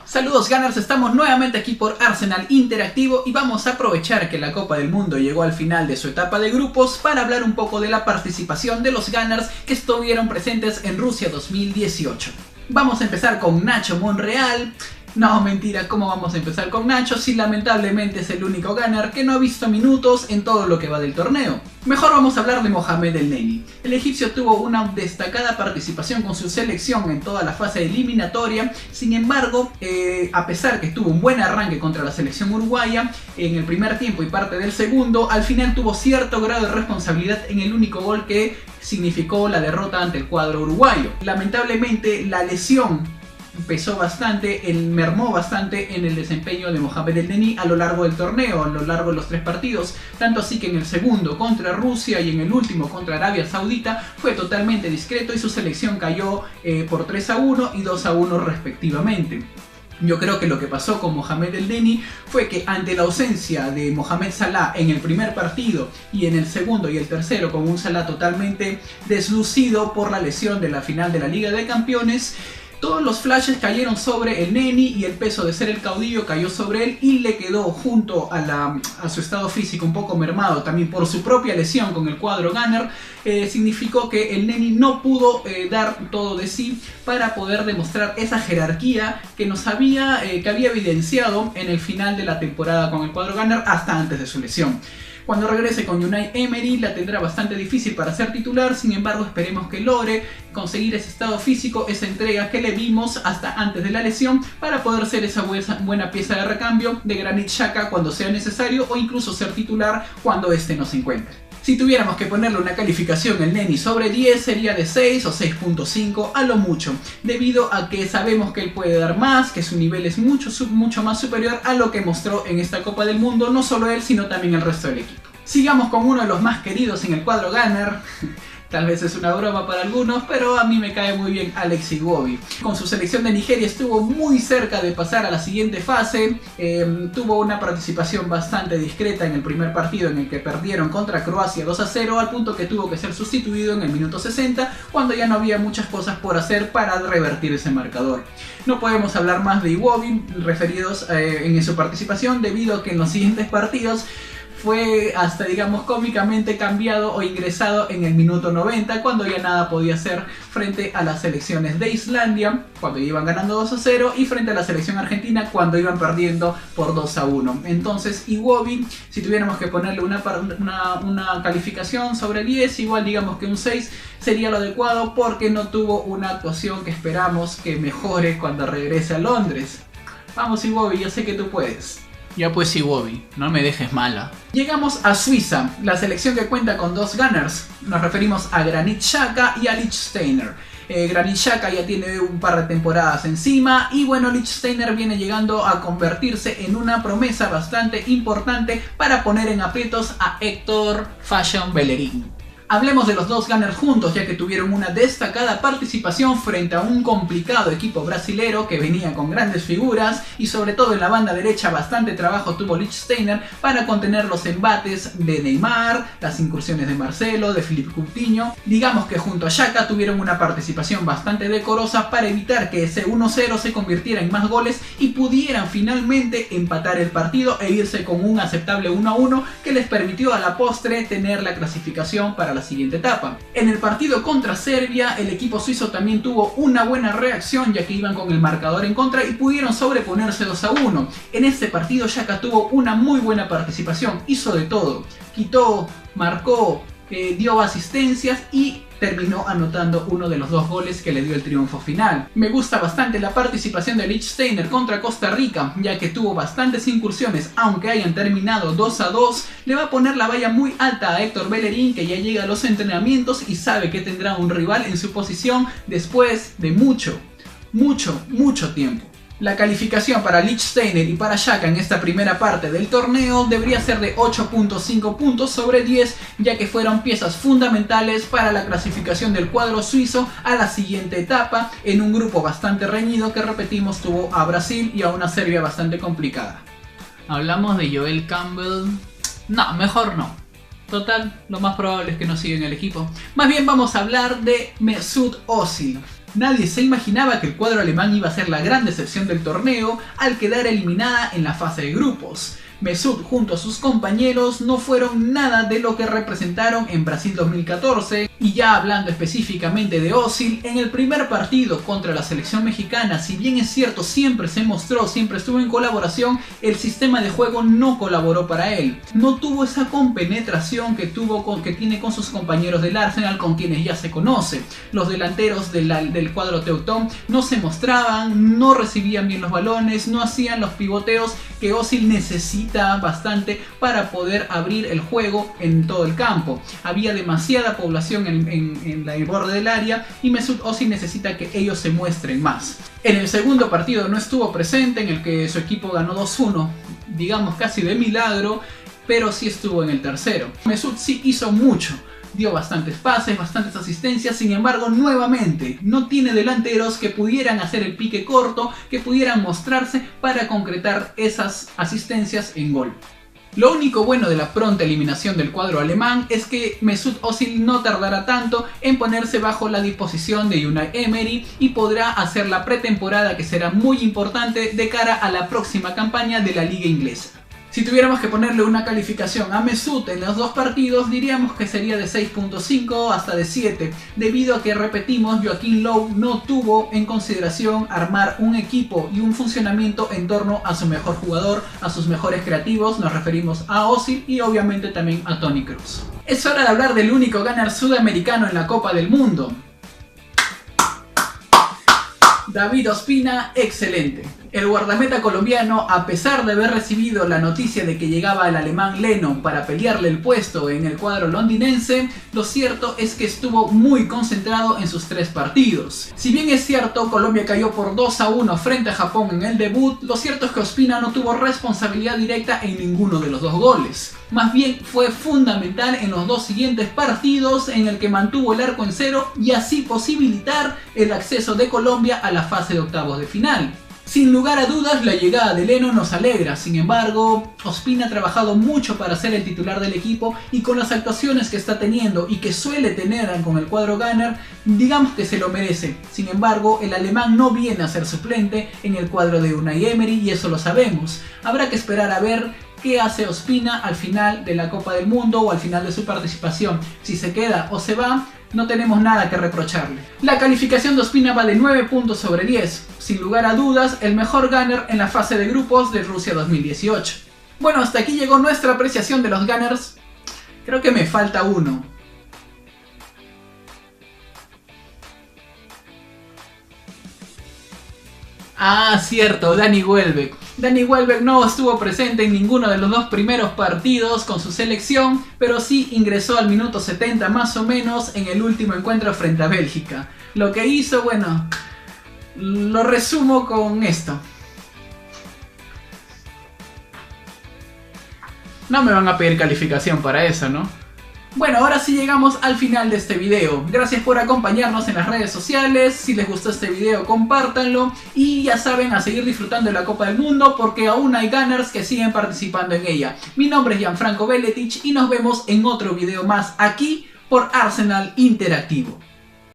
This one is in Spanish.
Saludos Gunners, estamos nuevamente aquí por Arsenal Interactivo y vamos a aprovechar que la Copa del Mundo llegó al final de su etapa de grupos para hablar un poco de la participación de los Gunners que estuvieron presentes en Rusia 2018. Vamos a empezar con Nacho Monreal. No, mentira, ¿cómo vamos a empezar con Nacho si lamentablemente es el único Gunner que no ha visto minutos en todo lo que va del torneo? Mejor vamos a hablar de Mohamed El-Neni. El egipcio tuvo una destacada participación con su selección en toda la fase eliminatoria. Sin embargo, a pesar que tuvo un buen arranque contra la selección uruguaya en el primer tiempo y parte del segundo, al final tuvo cierto grado de responsabilidad en el único gol que significó la derrota ante el cuadro uruguayo. Lamentablemente la lesión pesó bastante, mermó bastante en el desempeño de Mohamed El-Neni a lo largo del torneo, a lo largo de los 3 partidos, tanto así que en el segundo contra Rusia y en el último contra Arabia Saudita fue totalmente discreto y su selección cayó por 3-1 y 2-1 respectivamente. Yo creo que lo que pasó con Mohamed El-Neni fue que ante la ausencia de Mohamed Salah en el primer partido y en el segundo y el tercero con un Salah totalmente deslucido por la lesión de la final de la Liga de Campeones, todos los flashes cayeron sobre El-Neni y el peso de ser el caudillo cayó sobre él y le quedó junto a su estado físico un poco mermado también por su propia lesión con el cuadro Gunner. Significó que El-Neni no pudo dar todo de sí para poder demostrar esa jerarquía que había evidenciado en el final de la temporada con el cuadro Gunner hasta antes de su lesión. Cuando regrese con Unai Emery la tendrá bastante difícil para ser titular, sin embargo esperemos que logre conseguir ese estado físico, esa entrega que le vimos hasta antes de la lesión para poder ser esa buena pieza de recambio de Granit Xhaka cuando sea necesario o incluso ser titular cuando este no se encuentre. Si tuviéramos que ponerle una calificación El-Neni sobre 10 sería de 6 o 6.5 a lo mucho, debido a que sabemos que él puede dar más, que su nivel es mucho más superior a lo que mostró en esta Copa del Mundo, no solo él sino también el resto del equipo. Sigamos con uno de los más queridos en el cuadro Gunner. Tal vez es una broma para algunos, pero a mí me cae muy bien Alex Iwobi. Con su selección de Nigeria estuvo muy cerca de pasar a la siguiente fase. Tuvo una participación bastante discreta en el primer partido en el que perdieron contra Croacia 2-0, al punto que tuvo que ser sustituido en el minuto 60, cuando ya no había muchas cosas por hacer para revertir ese marcador. No podemos hablar más de Iwobi referidos en su participación, debido a que en los siguientes partidos fue hasta digamos cómicamente cambiado o ingresado en el minuto 90 cuando ya nada podía hacer frente a las selecciones de Islandia cuando iban ganando 2-0 y frente a la selección argentina cuando iban perdiendo por 2-1. Entonces Iwobi, si tuviéramos que ponerle una calificación sobre 10, igual digamos que un 6 sería lo adecuado porque no tuvo una actuación que esperamos que mejore cuando regrese a Londres. Vamos Iwobi, yo sé que tú puedes. Ya pues Iwobi, no me dejes mala. Llegamos a Suiza, la selección que cuenta con 2 Gunners. Nos referimos a Granit Xhaka y a Lichtsteiner. Granit Xhaka ya tiene un par de temporadas encima y bueno, Lichtsteiner viene llegando a convertirse en una promesa bastante importante para poner en aprietos a Héctor Fashion Bellerín. Hablemos de los 2 Gunners juntos, ya que tuvieron una destacada participación frente a un complicado equipo brasilero que venía con grandes figuras y sobre todo en la banda derecha bastante trabajo tuvo Lichtsteiner para contener los embates de Neymar, las incursiones de Marcelo, de Philippe Coutinho. Digamos que junto a Xhaka tuvieron una participación bastante decorosa para evitar que ese 1-0 se convirtiera en más goles y pudieran finalmente empatar el partido e irse con un aceptable 1-1 que les permitió a la postre tener la clasificación para la siguiente etapa. En el partido contra Serbia, el equipo suizo también tuvo una buena reacción ya que iban con el marcador en contra y pudieron sobreponerse 2-1. En este partido Xhaka tuvo una muy buena participación, hizo de todo, quitó, marcó, dio asistencias y terminó anotando uno de los 2 goles que le dio el triunfo final. Me gusta bastante la participación de Lichtsteiner contra Costa Rica, ya que tuvo bastantes incursiones, aunque hayan terminado 2-2, le va a poner la valla muy alta a Héctor Bellerín, que ya llega a los entrenamientos y sabe que tendrá un rival en su posición después de mucho tiempo. La calificación para Lichtsteiner y para Xhaka en esta primera parte del torneo debería ser de 8.5 puntos sobre 10, ya que fueron piezas fundamentales para la clasificación del cuadro suizo a la siguiente etapa, en un grupo bastante reñido que repetimos tuvo a Brasil y a una Serbia bastante complicada. Hablamos de Joel Campbell. No, mejor no. Total, lo más probable es que no siga en el equipo. Más bien vamos a hablar de Mesut Özil. Nadie se imaginaba que el cuadro alemán iba a ser la gran decepción del torneo al quedar eliminada en la fase de grupos. Mesut junto a sus compañeros no fueron nada de lo que representaron en Brasil 2014, y ya hablando específicamente de Özil, en el primer partido contra la selección mexicana, si bien es cierto siempre se mostró, siempre estuvo en colaboración, el sistema de juego no colaboró para él. No tuvo esa compenetración que tiene con sus compañeros del Arsenal, con quienes ya se conoce. Los delanteros del cuadro teutón no se mostraban, no recibían bien los balones, no hacían los pivoteos que Özil necesita bastante para poder abrir el juego en todo el campo. Había demasiada población en el borde del área y Mesut Özil necesita que ellos se muestren más. En el segundo partido no estuvo presente, en el que su equipo ganó 2-1, digamos casi de milagro, pero sí estuvo en el tercero. Mesut sí hizo mucho. Dio bastantes pases, bastantes asistencias, sin embargo nuevamente no tiene delanteros que pudieran hacer el pique corto, que pudieran mostrarse para concretar esas asistencias en gol. Lo único bueno de la pronta eliminación del cuadro alemán es que Mesut Özil no tardará tanto en ponerse bajo la disposición de Unai Emery y podrá hacer la pretemporada, que será muy importante de cara a la próxima campaña de la liga inglesa. Si tuviéramos que ponerle una calificación a Mesut en los dos partidos, diríamos que sería de 6.5 hasta de 7, debido a que, repetimos, Joachim Löw no tuvo en consideración armar un equipo y un funcionamiento en torno a su mejor jugador, a sus mejores creativos. Nos referimos a Özil y obviamente también a Toni Kroos. Es hora de hablar del único gunner sudamericano en la Copa del Mundo. David Ospina, excelente. El guardameta colombiano, a pesar de haber recibido la noticia de que llegaba el alemán Leno para pelearle el puesto en el cuadro londinense, lo cierto es que estuvo muy concentrado en sus 3 partidos. Si bien es cierto, Colombia cayó por 2-1 frente a Japón en el debut, lo cierto es que Ospina no tuvo responsabilidad directa en ninguno de los 2 goles. Más bien fue fundamental en los 2 siguientes partidos, en el que mantuvo el arco en cero y así posibilitar el acceso de Colombia a la fase de octavos de final. Sin lugar a dudas, la llegada de Leno nos alegra. Sin embargo, Ospina ha trabajado mucho para ser el titular del equipo, y con las actuaciones que está teniendo y que suele tener con el cuadro gunner, digamos que se lo merece. Sin embargo, el alemán no viene a ser suplente en el cuadro de Unai Emery, y eso lo sabemos. Habrá que esperar a ver qué hace Ospina al final de la Copa del Mundo o al final de su participación. Si se queda o se va, no tenemos nada que reprocharle. La calificación de Ospina va de 9 puntos sobre 10. Sin lugar a dudas, el mejor gunner en la fase de grupos de Rusia 2018. Bueno, hasta aquí llegó nuestra apreciación de los gunners. Creo que me falta uno. Ah, cierto, Dani Welbeck. Dani Welbeck no estuvo presente en ninguno de los 2 primeros partidos con su selección, pero sí ingresó al minuto 70 más o menos en el último encuentro frente a Bélgica. Lo que hizo, bueno, lo resumo con esto. No me van a pedir calificación para eso, ¿no? Bueno, ahora sí llegamos al final de este video. Gracias por acompañarnos en las redes sociales. Si les gustó este video, compártanlo. Y ya saben, a seguir disfrutando de la Copa del Mundo, porque aún hay gunners que siguen participando en ella. Mi nombre es Gianfranco Beletic y nos vemos en otro video más aquí por Arsenal Interactivo.